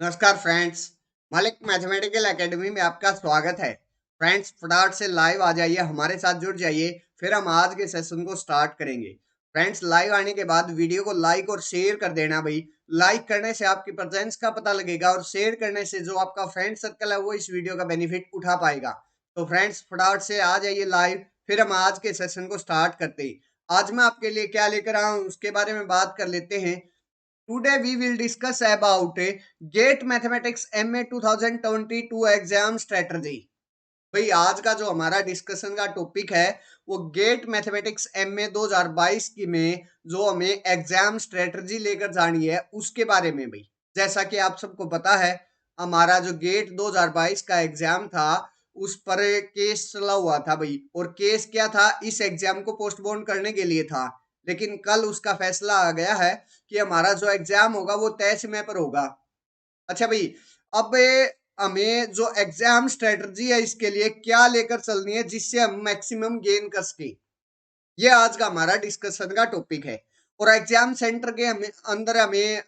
नमस्कार friends. Malik mathematical academy में आपका स्वागत है। फ्रेंड्स, फटाफट से लाइव आ जाइए, हमारे साथ जुड़ जाइए, फिर हम आज के सेशन को स्टार्ट करेंगे। फ्रेंड्स, लाइव आने के बाद वीडियो को लाइक और शेयर कर देना भाई। लाइक करने से आपकी प्रेजेंस का पता लगेगा और शेयर करने से जो आपका फ्रेंड सर्कल है वो इस वीडियो का बेनिफिट उठा पाएगा। तो फ्रेंड्स, फटाफट से आ जाइए लाइव, फिर हम आज के सेशन को स्टार्ट करते हैं। आज मैं आपके लिए क्या लेकर आया हूँ उसके बारे में बात कर लेते हैं। Today we will discuss about GATE Mathematics MA 2022 exam strategy. भाई, आज का जो हमारा डिस्कशन का टॉपिक है वो गेट मैथमेटिक्स एमए 2022 की में जो हमें एग्जाम स्ट्रेटजी लेकर जानी है उसके बारे में। भाई, जैसा कि आप सबको पता है, हमारा जो गेट 2022 का एग्जाम था उस पर केस चला हुआ था भाई। और केस क्या था, इस एग्जाम को पोस्टपोन करने के लिए था, लेकिन कल उसका फैसला आ गया है कि हमारा जो एग्जाम होगा वो तय समय पर होगा। अच्छा भाई, अब हमें जो एग्जाम स्ट्रेटजी है इसके लिए क्या लेकर चलनी है जिससे हम मैक्सिमम गेन कर सके, ये आज का हमारा डिस्कशन का टॉपिक है। और एग्जाम सेंटर के हमें अंदर हमें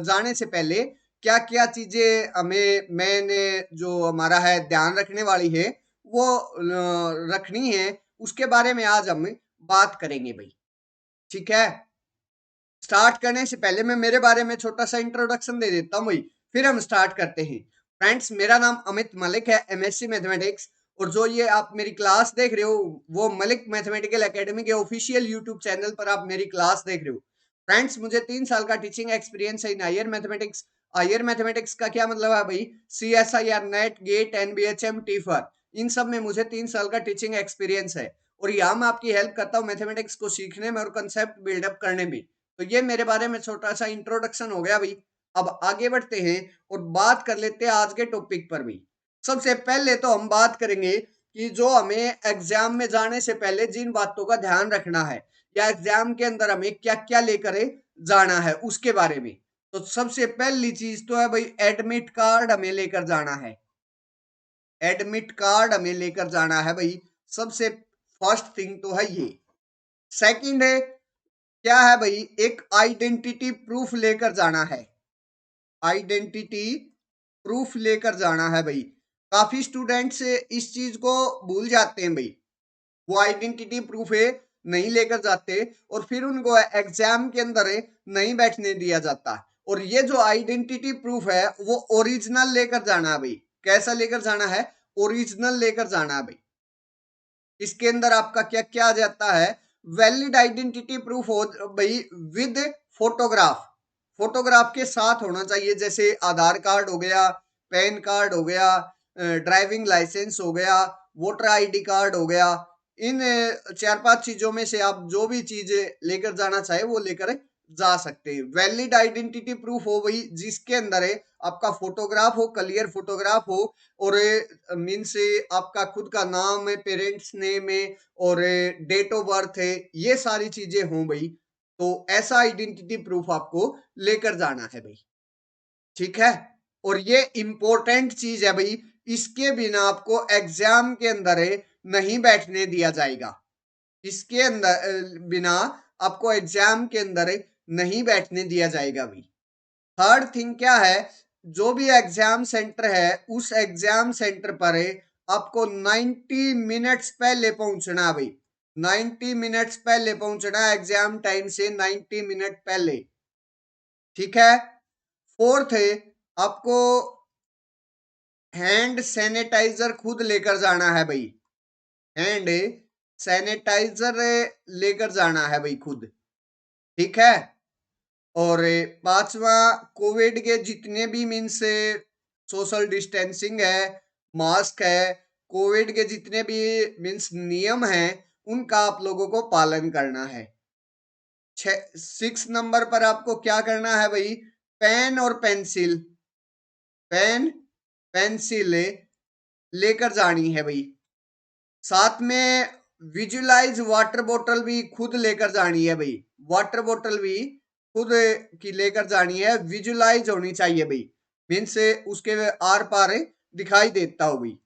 जाने से पहले क्या क्या चीजें हमें मेन जो हमारा है ध्यान रखने वाली है वो रखनी है, उसके बारे में आज हम बात करेंगे भाई। ठीक है, स्टार्ट करने से पहले मैं मेरे बारे में छोटा सा इंट्रोडक्शन दे देता हूँ भाई, फिर हम स्टार्ट करते हैं। फ्रेंड्स, मेरा नाम अमित मलिक है, एमएससी मैथमेटिक्स। और जो ये आप मेरी क्लास देख रहे हो वो मलिक मैथमेटिकल एकेडमी के ऑफिशियल यूट्यूब चैनल पर आप मेरी क्लास देख रहे हो। फ्रेंड्स, मुझे 3 साल का टीचिंग एक्सपीरियंस है in higher mathematics. Higher mathematics का क्या मतलब है भाई? CSIR, NET, GATE, NBHM, TIFR, इन सब में मुझे 3 साल का टीचिंग एक्सपीरियंस है। और यहाँ मैं आपकी हेल्प करता हूँ मैथमेटिक्स को सीखने में और कंसेप्ट बिल्डअप करने में। तो ये मेरे बारे में छोटा सा इंट्रोडक्शन हो गया भाई। अब आगे बढ़ते हैं और बात कर लेते हैं आज के टॉपिक पर भी। सबसे पहले तो हम बात करेंगे कि जो हमें एग्जाम में जाने से पहले जिन बातों का ध्यान रखना है या एग्जाम के अंदर हमें क्या क्या लेकर जाना है उसके बारे में। तो सबसे पहली चीज तो है भाई, एडमिट कार्ड हमें लेकर जाना है। एडमिट कार्ड हमें लेकर जाना है भाई, सबसे फर्स्ट थिंग तो है ये। सेकंड है, क्या है भाई, एक आइडेंटिटी प्रूफ लेकर जाना है। आइडेंटिटी प्रूफ लेकर जाना है भाई। काफी स्टूडेंट्स इस चीज को भूल जाते हैं भाई, वो आइडेंटिटी प्रूफ है नहीं लेकर जाते और फिर उनको एग्जाम के अंदर नहीं बैठने दिया जाता। और ये जो आइडेंटिटी प्रूफ है वो ओरिजिनल लेकर जाना है भाई। कैसा लेकर जाना है? ओरिजिनल लेकर जाना है भाई। इसके अंदर आपका क्या क्या आ जाता है? वैलिड आइडेंटिटी प्रूफ हो भाई विद फोटोग्राफ। फोटोग्राफ के साथ होना चाहिए, जैसे आधार कार्ड हो गया, पैन कार्ड हो गया, ड्राइविंग लाइसेंस हो गया, वोटर आईडी कार्ड हो गया। इन 4-5 चीजों में से आप जो भी चीज लेकर जाना चाहे वो लेकर जा सकते हैं। वैलिड आइडेंटिटी प्रूफ हो भाई जिसके अंदर है आपका फोटोग्राफ हो, क्लियर फोटोग्राफ हो, और मीन्स आपका खुद का नाम है, पेरेंट्स नेम है, और डेट ऑफ बर्थ है, ये सारी चीजें हों भाई। तो ऐसा आइडेंटिटी प्रूफ आपको लेकर जाना है भाई। ठीक है, और ये इंपॉर्टेंट चीज है भाई, इसके बिना आपको एग्जाम के अंदर नहीं बैठने दिया जाएगा। इसके अंदर बिना आपको एग्जाम के अंदर नहीं बैठने दिया जाएगा भाई। थर्ड थिंग क्या है, जो भी एग्जाम सेंटर है उस एग्जाम सेंटर पर आपको 90 मिनट्स पहले पहुंचना है भाई। 90 मिनट्स पहले पहुंचना है, एग्जाम टाइम से 90 मिनट पहले। ठीक है। फोर्थ है, आपको हैंड सैनिटाइजर खुद लेकर जाना है भाई। हैंड सैनिटाइजर लेकर जाना है भाई खुद। ठीक है। और पांचवा, कोविड के जितने भी मीन्स सोशल डिस्टेंसिंग है, मास्क है, कोविड के जितने भी मीन्स नियम हैं उनका आप लोगों को पालन करना है। 6 नंबर पर आपको क्या करना है भाई? पेन और पेंसिल, पेन पेंसिल लेकर जानी है भाई। साथ में विजुलाइज वाटर बोतल भी खुद लेकर जानी है भाई। वाटर बोतल भी खुद की लेकर जानी है, विजुलाइज होनी चाहिए भाई, मीन्स उसके आर पार दिखाई देता हो भाई।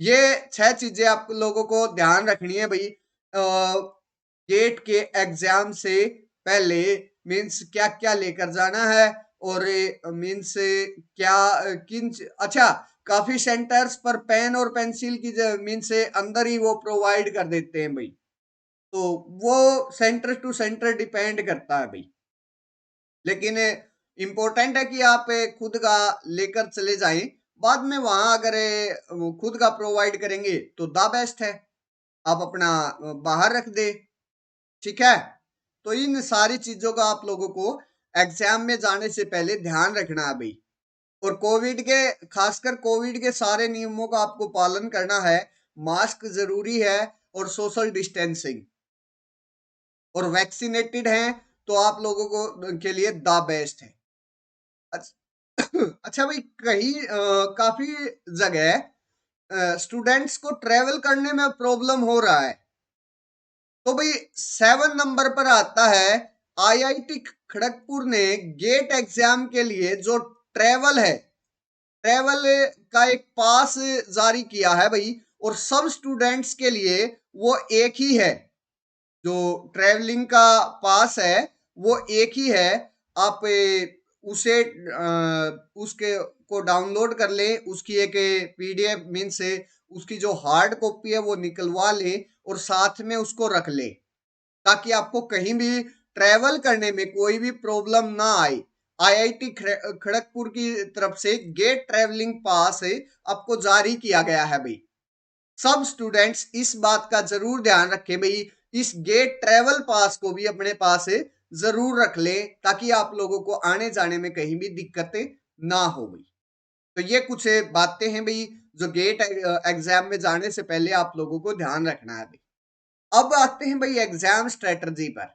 ये 6 चीजें आप लोगों को ध्यान रखनी है भाई गेट के एग्जाम से पहले। मीन्स क्या क्या लेकर जाना है और मीन्स क्या किन अच्छा काफी सेंटर्स पर पेन और पेंसिल की मीन्स अंदर ही वो प्रोवाइड कर देते हैं भाई। तो वो सेंटर टू सेंटर डिपेंड करता है भाई, लेकिन इम्पोर्टेंट है कि आप खुद का लेकर चले जाएं। बाद में वहां अगर खुद का प्रोवाइड करेंगे तो द बेस्ट है, आप अपना बाहर रख दे। ठीक है, तो इन सारी चीजों का आप लोगों को एग्जाम में जाने से पहले ध्यान रखना है भाई। और कोविड के, खासकर कोविड के सारे नियमों का आपको पालन करना है। मास्क जरूरी है और सोशल डिस्टेंसिंग, और वैक्सीनेटेड हैं तो आप लोगों को के लिए द बेस्ट है। अच्छा भाई, कहीं काफी जगह स्टूडेंट्स को ट्रेवल करने में प्रॉब्लम हो रहा है। तो भाई 7 नंबर पर आता है, आईआईटी खड़गपुर ने गेट एग्जाम के लिए जो ट्रेवल है, ट्रेवल का एक पास जारी किया है भाई। और सब स्टूडेंट्स के लिए वो एक ही है, जो ट्रेवलिंग का पास है वो एक ही है। आप उसे उसके को डाउनलोड कर लें, उसकी एक पीडीएफ मीन्स उसकी जो हार्ड कॉपी है वो निकलवा लें और साथ में उसको रख लें, ताकि आपको कहीं भी ट्रेवल करने में कोई भी प्रॉब्लम ना आए। आईआईटी खड़गपुर की तरफ से गेट ट्रेवलिंग पास आपको जारी किया गया है भाई। सब स्टूडेंट्स इस बात का जरूर ध्यान रखें भाई, इस गेट ट्रेवल पास को भी अपने पास जरूर रख लें, ताकि आप लोगों को आने जाने में कहीं भी दिक्कतें ना हो भाई। तो ये कुछ बातें हैं भाई जो गेट एग्जाम में जाने से पहले आप लोगों को ध्यान रखना है भाई। अब आते हैं भाई एग्जाम स्ट्रेटजी पर।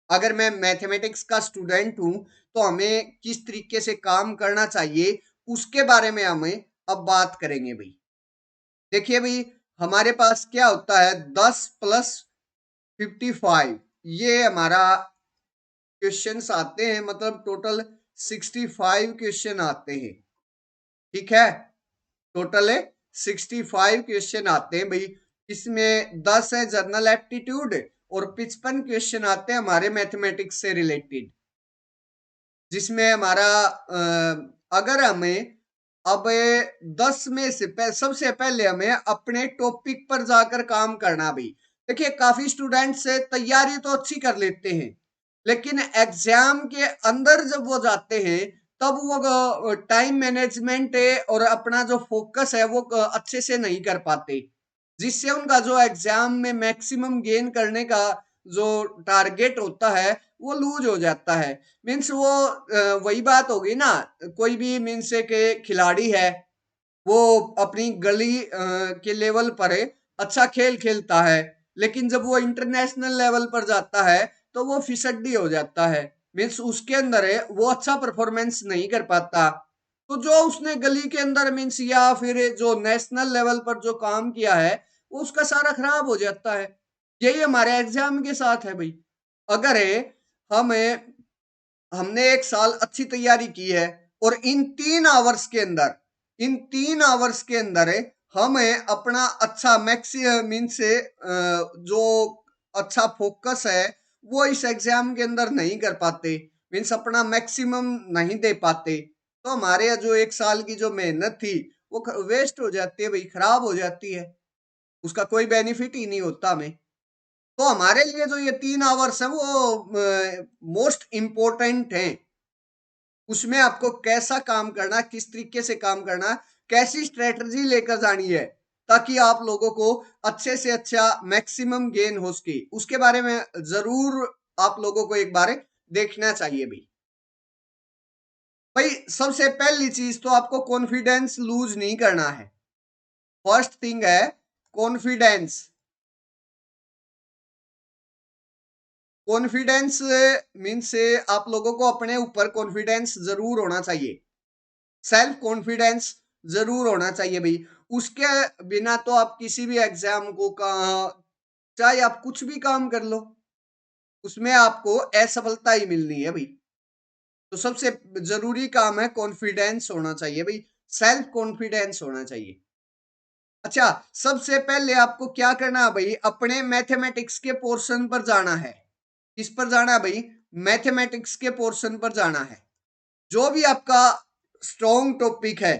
अगर मैं मैथमेटिक्स का स्टूडेंट हूं तो हमें किस तरीके से काम करना चाहिए, उसके बारे में हमें अब बात करेंगे भाई। देखिए भाई, हमारे पास क्या होता है, 10 + 55, ये हमारा क्वेश्चंस आते हैं, मतलब टोटल 65 क्वेश्चन आते हैं। ठीक है, टोटल 65 क्वेश्चन आते हैं भाई। इसमें 10 है जनरल एप्टीट्यूड और 55 क्वेश्चन आते हैं हमारे मैथमेटिक्स से रिलेटेड, जिसमें हमारा अगर हमें अब 10 में से सबसे पहले हमें अपने टॉपिक पर जाकर काम करना भी। देखिए, काफी स्टूडेंट्स तैयारी तो अच्छी कर लेते हैं, लेकिन एग्जाम के अंदर जब वो जाते हैं तब वो टाइम मैनेजमेंट और अपना जो फोकस है वो अच्छे से नहीं कर पाते, जिससे उनका जो एग्जाम में मैक्सिमम गेन करने का जो टारगेट होता है वो लूज हो जाता है। मीन्स वो वही बात होगी ना, कोई भी मीन्स के खिलाड़ी है, वो अपनी गली के लेवल पर अच्छा खेल खेलता है, लेकिन जब वो इंटरनेशनल लेवल पर जाता है तो वो फिसड्डी हो जाता है। मीन्स उसके अंदर है वो अच्छा परफॉर्मेंस नहीं कर पाता। तो जो उसने गली के अंदर मीन्स या फिर जो नेशनल लेवल पर जो काम किया है वो उसका सारा खराब हो जाता है। यही हमारे एग्जाम के साथ है भाई। अगर हमें हमने एक साल अच्छी तैयारी की है और इन 3 आवर्स के अंदर हमें अपना अच्छा मीन से जो अच्छा फोकस है वो इस एग्जाम के अंदर नहीं कर पाते, मीन्स अपना मैक्सिमम नहीं दे पाते, तो हमारे यहाँ जो एक साल की जो मेहनत थी वो वेस्ट हो जाती है भाई, खराब हो जाती है, उसका कोई बेनिफिट ही नहीं होता हमें। तो हमारे लिए जो ये 3 आवर्स है वो मोस्ट इम्पोर्टेंट है। उसमें आपको कैसा काम करना, किस तरीके से काम करना, कैसी स्ट्रेटजी लेकर जानी है, ताकि आप लोगों को अच्छे से अच्छा मैक्सिमम गेन हो सके, उसके बारे में जरूर आप लोगों को एक बार देखना चाहिए भाई। भाई सबसे पहली चीज तो आपको कॉन्फिडेंस लूज नहीं करना है। फर्स्ट थिंग है कॉन्फिडेंस। कॉन्फिडेंस मीन्स आप लोगों को अपने ऊपर कॉन्फिडेंस जरूर होना चाहिए, सेल्फ कॉन्फिडेंस जरूर होना चाहिए भाई। उसके बिना तो आप किसी भी एग्जाम को चाहे आप कुछ भी काम कर लो, उसमें आपको असफलता ही मिलनी है भाई। तो सबसे जरूरी काम है कॉन्फिडेंस होना चाहिए भाई, सेल्फ कॉन्फिडेंस होना चाहिए। अच्छा, सबसे पहले आपको क्या करना है भाई, अपने मैथमेटिक्स के पोर्शन पर जाना है। किस पर जाना है भाई, मैथमेटिक्स के पोर्शन पर जाना है। जो भी आपका स्ट्रॉन्ग टॉपिक है,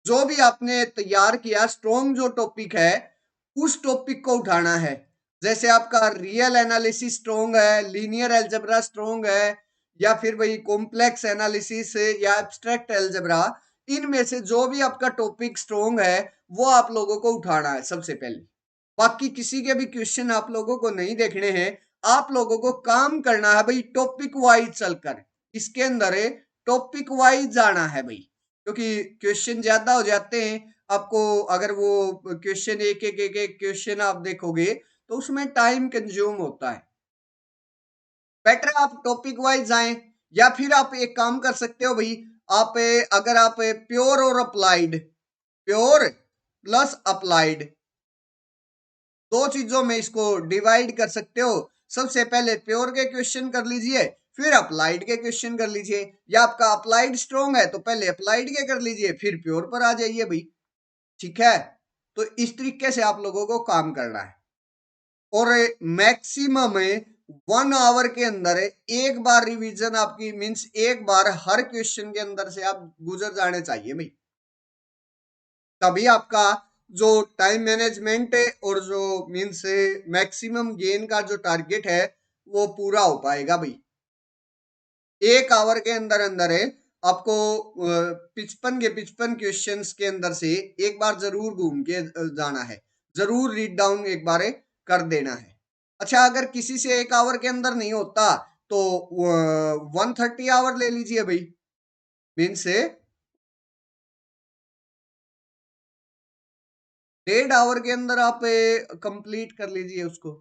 जो भी आपने तैयार किया स्ट्रॉन्ग जो टॉपिक है, उस टॉपिक को उठाना है। जैसे आपका रियल एनालिसिस स्ट्रॉन्ग है, लीनियर एल्जेब्रा स्ट्रॉन्ग है, या फिर वही कॉम्प्लेक्स एनालिसिस या एब्स्ट्रैक्ट एल्जेब्रा, इनमें से जो भी आपका टॉपिक स्ट्रॉन्ग है वो आप लोगों को उठाना है सबसे पहले। बाकी किसी के भी क्वेश्चन आप लोगों को नहीं देखने हैं, आप लोगों को काम करना है भाई टॉपिक वाइज चलकर, इसके अंदर टॉपिक वाइज जाना है भाई, क्योंकि क्वेश्चन ज्यादा हो जाते हैं आपको। अगर वो क्वेश्चन एक एक एक एक क्वेश्चन आप देखोगे तो उसमें टाइम कंज्यूम होता है। बेटर आप टॉपिक वाइज जाएं, या फिर आप एक काम कर सकते हो भाई, आप अगर आप प्योर और अप्लाइड, प्योर प्लस अप्लाइड, दो चीजों में इसको डिवाइड कर सकते हो। सबसे पहले प्योर के क्वेश्चन कर लीजिए, फिर अप्लाइड के क्वेश्चन कर लीजिए, या आपका अप्लाइड स्ट्रॉन्ग है तो पहले अप्लाइड के कर लीजिए फिर प्योर पर आ जाइए भाई। ठीक है, तो इस तरीके से आप लोगों को काम करना है। और मैक्सिमम 1 आवर के अंदर एक बार रिवीजन आपकी, मींस एक बार हर क्वेश्चन के अंदर से आप गुजर जाने चाहिए भाई, तभी आपका जो टाइम मैनेजमेंट है और जो मीन्स मैक्सिमम गेन का जो टारगेट है वो पूरा हो पाएगा भाई। 1 आवर के अंदर अंदर है आपको 55 क्वेश्चंस के अंदर से एक बार जरूर घूम के जाना है, जरूर रीड डाउन एक बार कर देना है। अच्छा, अगर किसी से 1 आवर के अंदर नहीं होता तो 130 आवर ले लीजिए भाई, मीन्स 1.5 आवर के अंदर आप कंप्लीट कर लीजिए उसको,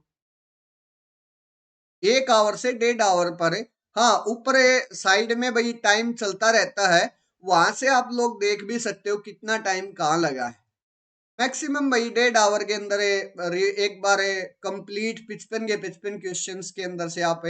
1 आवर से 1.5 आवर पर। हाँ, ऊपर साइड में भाई टाइम चलता रहता है, वहां से आप लोग देख भी सकते हो कितना टाइम कहाँ लगा है। मैक्सिमम भाई 1.5 आवर के अंदर एक बार कंप्लीट 55 क्वेश्चन के अंदर से आप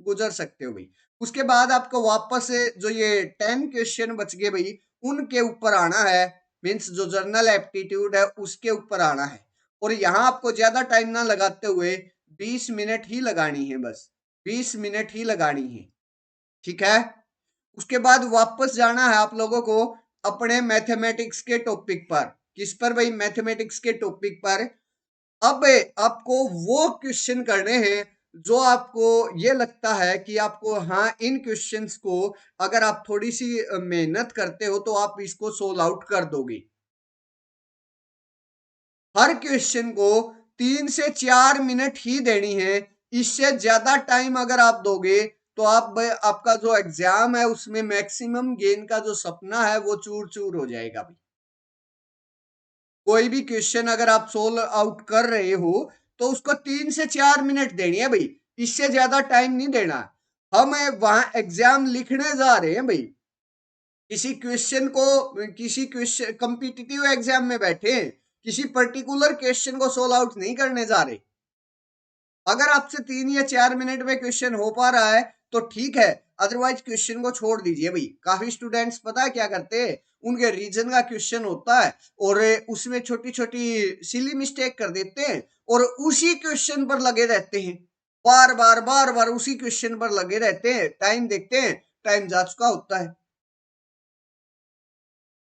गुजर सकते हो भाई। उसके बाद आपको वापस जो ये 10 क्वेश्चन बच गए भाई, उनके ऊपर आना है, मीन्स जो जर्नल एप्टीट्यूड है उसके ऊपर आना है। और यहाँ आपको ज्यादा टाइम ना लगाते हुए 20 मिनट ही लगानी है, बस 20 मिनट ही लगानी है। ठीक है, उसके बाद वापस जाना है आप लोगों को अपने मैथमेटिक्स के टॉपिक पर। किस पर भाई? मैथमेटिक्स के टॉपिक पर। अब आपको वो क्वेश्चन करने हैं जो आपको ये लगता है कि आपको, हाँ, इन क्वेश्चंस को अगर आप थोड़ी सी मेहनत करते हो तो आप इसको सोल्व आउट कर दोगे। हर क्वेश्चन को 3 से 4 मिनट ही देनी है, इससे ज्यादा टाइम अगर आप दोगे तो आप, आपका जो एग्जाम है उसमें मैक्सिमम गेन का जो सपना है वो चूर चूर हो जाएगा भाई। कोई भी क्वेश्चन अगर आप सोल्व आउट कर रहे हो तो उसको 3 से 4 मिनट देनी है भाई, इससे ज्यादा टाइम नहीं देना। हम वहां एग्जाम लिखने जा रहे हैं भाई, किसी क्वेश्चन को, किसी क्वेश्चन कॉम्पिटिटिव एग्जाम में बैठे हैं, किसी पर्टिकुलर क्वेश्चन को सोल्व आउट नहीं करने जा रहे। अगर आपसे 3 या 4 मिनट में क्वेश्चन हो पा रहा है तो ठीक है, अदरवाइज क्वेश्चन को छोड़ दीजिए भाई। काफी स्टूडेंट्स पता है क्या करते हैं, उनके रीजन का क्वेश्चन होता है और उसमें छोटी छोटी सिली मिस्टेक कर देते हैं और उसी क्वेश्चन पर लगे रहते हैं, बार बार उसी क्वेश्चन पर लगे रहते हैं। टाइम देखते हैं, टाइम जा चुका होता है,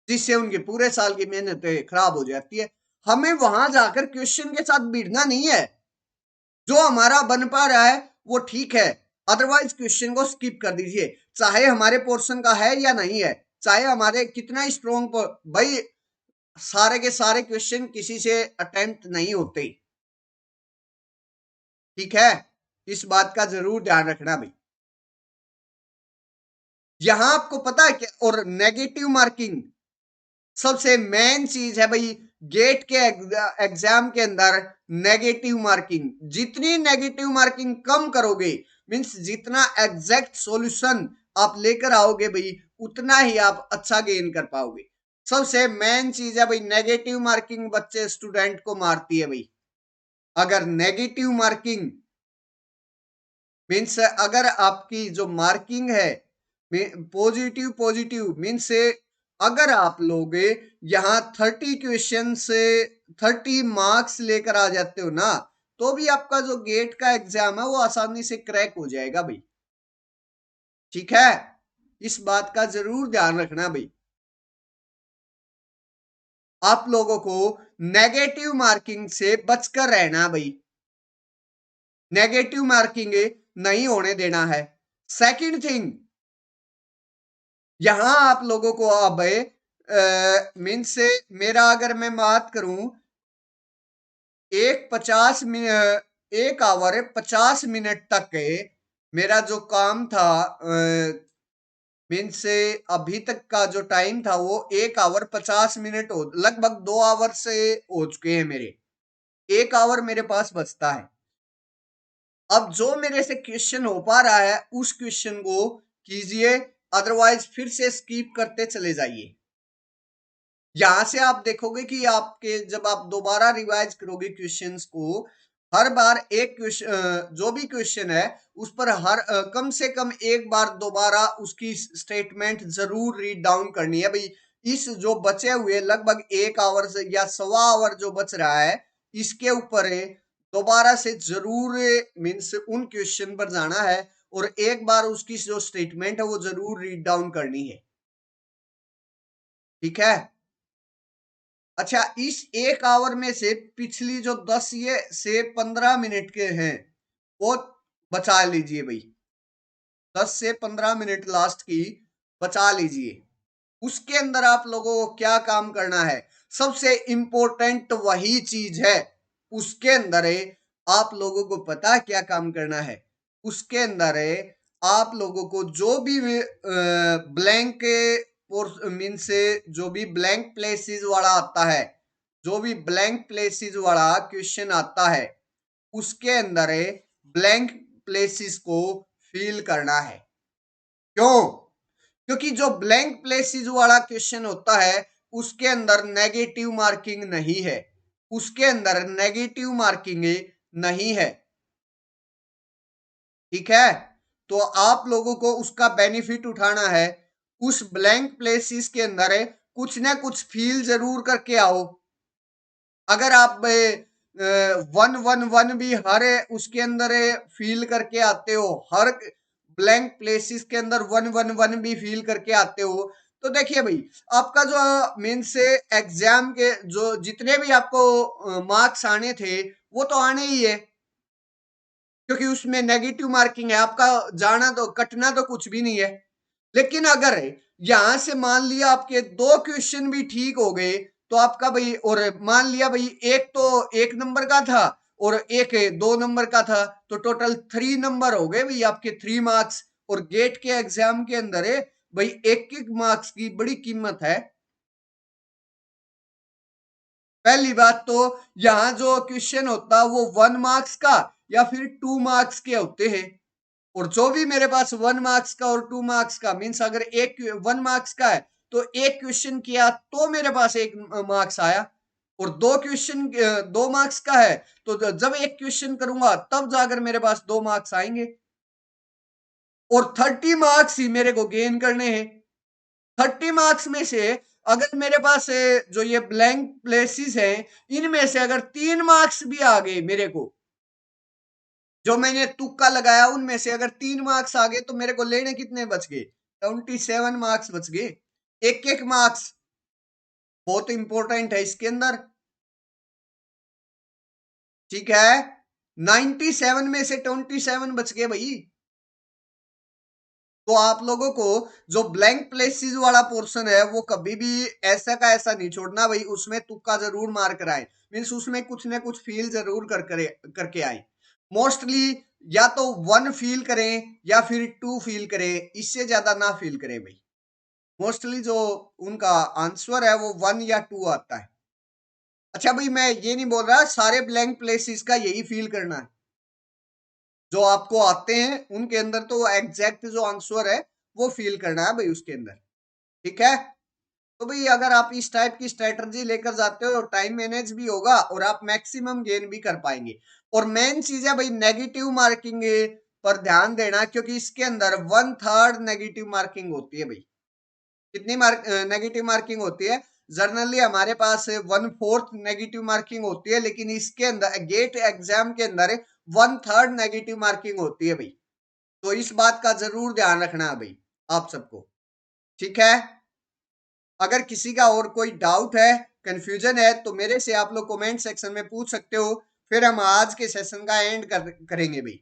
जिससे उनके पूरे साल की मेहनत खराब हो जाती है। हमें वहां जाकर क्वेश्चन के साथ भिड़ना नहीं है, जो हमारा बन पा रहा है वो ठीक है, अदरवाइज क्वेश्चन को स्किप कर दीजिए। चाहे हमारे पोर्शन का है या नहीं है, चाहे हमारे कितना स्ट्रॉन्ग भाई, सारे के सारे क्वेश्चन किसी से अटेम्प्ट नहीं होते। ठीक है, इस बात का जरूर ध्यान रखना भाई। यहां आपको पता है क्या, और नेगेटिव मार्किंग सबसे मेन चीज है भाई। गेट के एग्जाम के अंदर नेगेटिव मार्किंग, जितनी नेगेटिव मार्किंग कम करोगे, मींस जितना एग्जैक्ट सॉल्यूशन आप लेकर आओगे भाई, उतना ही आप अच्छा गेन कर पाओगे। सबसे मेन चीज है भाई, नेगेटिव मार्किंग बच्चे स्टूडेंट को मारती है भाई। अगर नेगेटिव मार्किंग, मीन्स अगर आपकी जो मार्किंग है पॉजिटिव पॉजिटिव, मीन्स अगर आप लोग यहाँ 30 क्वेश्चन से 30 मार्क्स लेकर आ जाते हो ना, तो भी आपका जो गेट का एग्जाम है वो आसानी से क्रैक हो जाएगा भाई। ठीक है, इस बात का जरूर ध्यान रखना भाई। आप लोगों को नेगेटिव मार्किंग से बचकर रहना भाई, नेगेटिव मार्किंग नहीं होने देना है। सेकंड थिंग, यहां आप लोगों को अब मीन्स से मेरा अगर मैं बात करूं, एक 1 आवर 50 मिनट तक मेरा जो काम था, मीन्स से अभी तक का जो टाइम था वो 1 आवर 50 मिनट हो, लगभग 2 आवर से हो चुके हैं मेरे। 1 आवर मेरे पास बचता है। अब जो मेरे से क्वेश्चन हो पा रहा है उस क्वेश्चन को कीजिए, अदरवाइज फिर से स्किप करते चले जाइए। यहां से आप देखोगे कि आपके जब आप दोबारा रिवाइज करोगे क्वेश्चंस को, हर बार एक क्वेश्चन, जो भी क्वेश्चन है उस पर हर कम से कम एक बार दोबारा उसकी स्टेटमेंट जरूर रीड डाउन करनी है भाई। इस जो बचे हुए लगभग 1 आवर से या 1.25 आवर जो बच रहा है, इसके ऊपर दोबारा से जरूर मीन्स उन क्वेश्चन पर जाना है और एक बार उसकी जो स्टेटमेंट है वो जरूर रीड डाउन करनी है। ठीक है। अच्छा, इस 1 आवर में से पिछली जो 10 ये से 15 मिनट के हैं वो बचा लीजिए भाई। 10 से 15 मिनट लास्ट की बचा लीजिए। उसके अंदर आप लोगों को क्या काम करना है, सबसे इंपॉर्टेंट वही चीज है। उसके अंदर आप लोगों को पता है क्या काम करना है। उसके अंदर आप लोगों को जो भी ब्लैंक मीन से जो भी ब्लैंक प्लेसेस वाला आता है, जो भी ब्लैंक प्लेसेस वाला क्वेश्चन आता है, उसके अंदर ब्लैंक प्लेसेस को फिल करना है। क्यों? क्योंकि जो ब्लैंक प्लेसेस वाला क्वेश्चन होता है उसके अंदर नेगेटिव मार्किंग नहीं है, उसके अंदर नेगेटिव मार्किंग नहीं है। ठीक है। तो आप लोगों को उसका बेनिफिट उठाना है। उस ब्लैंक प्लेसेस के अंदर कुछ ना कुछ फील जरूर करके आओ। अगर आप 1 1 1 भी हर उसके अंदर फील करके आते हो, हर ब्लैंक प्लेसेस के अंदर 1 1 1 भी फील करके आते हो, तो देखिए भाई, आपका जो मीन से एग्जाम के जो जितने भी आपको मार्क्स आने थे वो तो आने ही है, क्योंकि उसमें नेगेटिव मार्किंग है। आपका जाना तो कटना तो कुछ भी नहीं है। लेकिन अगर यहां से मान लिया आपके 2 क्वेश्चन भी ठीक हो गए तो आपका भाई, और मान लिया भाई एक तो 1 नंबर का था और एक 2 नंबर का था, तो टोटल 3 नंबर हो गए भाई आपके, 3 मार्क्स। और गेट के एग्जाम के अंदर भाई एक एक मार्क्स की बड़ी कीमत है। पहली बात तो यहां जो क्वेश्चन होता है वो 1 मार्क्स का या फिर 2 मार्क्स के होते हैं, और जो भी मेरे पास 1 मार्क्स का और 2 मार्क्स का, मीन्स अगर एक 1 मार्क्स का है तो एक क्वेश्चन किया तो मेरे पास 1 मार्क्स आया, और 2 क्वेश्चन 2 मार्क्स का है तो जब एक क्वेश्चन करूंगा तब जाकर मेरे पास 2 मार्क्स आएंगे, और 30 मार्क्स ही मेरे को गेन करने हैं। 30 मार्क्स में से अगर मेरे पास जो ये ब्लैंक प्लेसेस हैं इनमें से अगर 3 मार्क्स भी आ गए मेरे को, जो मैंने तुक्का लगाया उनमें से अगर 3 मार्क्स आ गए तो मेरे को लेने कितने बच गए? 27 मार्क्स बच गए। एक एक मार्क्स बहुत इंपॉर्टेंट है इसके अंदर। ठीक है। 97 में से 27 बच गए भाई। तो आप लोगों को जो ब्लैंक प्लेसेस वाला पोर्शन है वो कभी भी ऐसा का ऐसा नहीं छोड़ना भाई, उसमें तुक्का जरूर मार कर आए, मीन्स उसमें कुछ ना कुछ फील जरूर करके आए। मोस्टली या तो 1 फील करें या फिर 2 फील करें, इससे ज्यादा ना फील करें भाई। मोस्टली जो उनका आंसर है वो 1 या 2 आता है। अच्छा भाई, मैं ये नहीं बोल रहा सारे ब्लैंक प्लेसेस का यही फील करना है। जो आपको आते हैं उनके अंदर तो एग्जैक्ट जो आंसर है वो फील करना है भाई उसके अंदर। ठीक है। तो भाई अगर आप इस टाइप की स्ट्रेटजी लेकर जाते हो तो टाइम मैनेज भी होगा और आप मैक्सिमम गेन भी कर पाएंगे। और मेन चीज है भाई नेगेटिव मार्किंग पर ध्यान देना, क्योंकि इसके अंदर 1/3 नेगेटिव मार्किंग होती है भाई। कितनी नेगेटिव मार्किंग होती है? जनरली हमारे पास 1/4 नेगेटिव मार्किंग होती है, लेकिन इसके अंदर गेट एग्जाम के अंदर 1/3 नेगेटिव मार्किंग होती है भाई। तो इस बात का जरूर ध्यान रखना है भाई आप सबको। ठीक है। अगर किसी का और कोई डाउट है, कंफ्यूजन है, तो मेरे से आप लोग कमेंट सेक्शन में पूछ सकते हो, फिर हम आज के सेशन का एंड करेंगे भाई।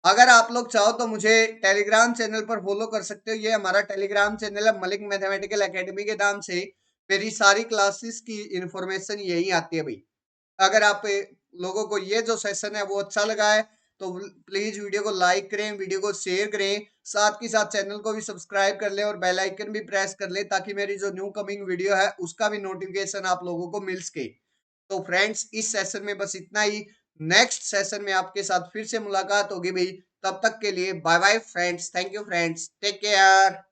अगर आप लोग चाहो तो मुझे टेलीग्राम चैनल पर फॉलो कर सकते हो। ये हमारा टेलीग्राम चैनल है मलिक मैथमेटिकल एकेडमी के नाम से। मेरी सारी क्लासेस की इंफॉर्मेशन यही आती है भाई। अगर आप लोगों को ये जो सेशन है वो अच्छा लगा है तो प्लीज वीडियो को लाइक करें, वीडियो को शेयर करें, साथ के साथ चैनल को भी सब्सक्राइब कर लें और बेल आइकन भी प्रेस कर लें, ताकि मेरी जो न्यू कमिंग वीडियो है उसका भी नोटिफिकेशन आप लोगों को मिल सके। तो फ्रेंड्स, इस सेशन में बस इतना ही। नेक्स्ट सेशन में आपके साथ फिर से मुलाकात होगी भाई। तब तक के लिए bye bye friends. Thank you friends, take care.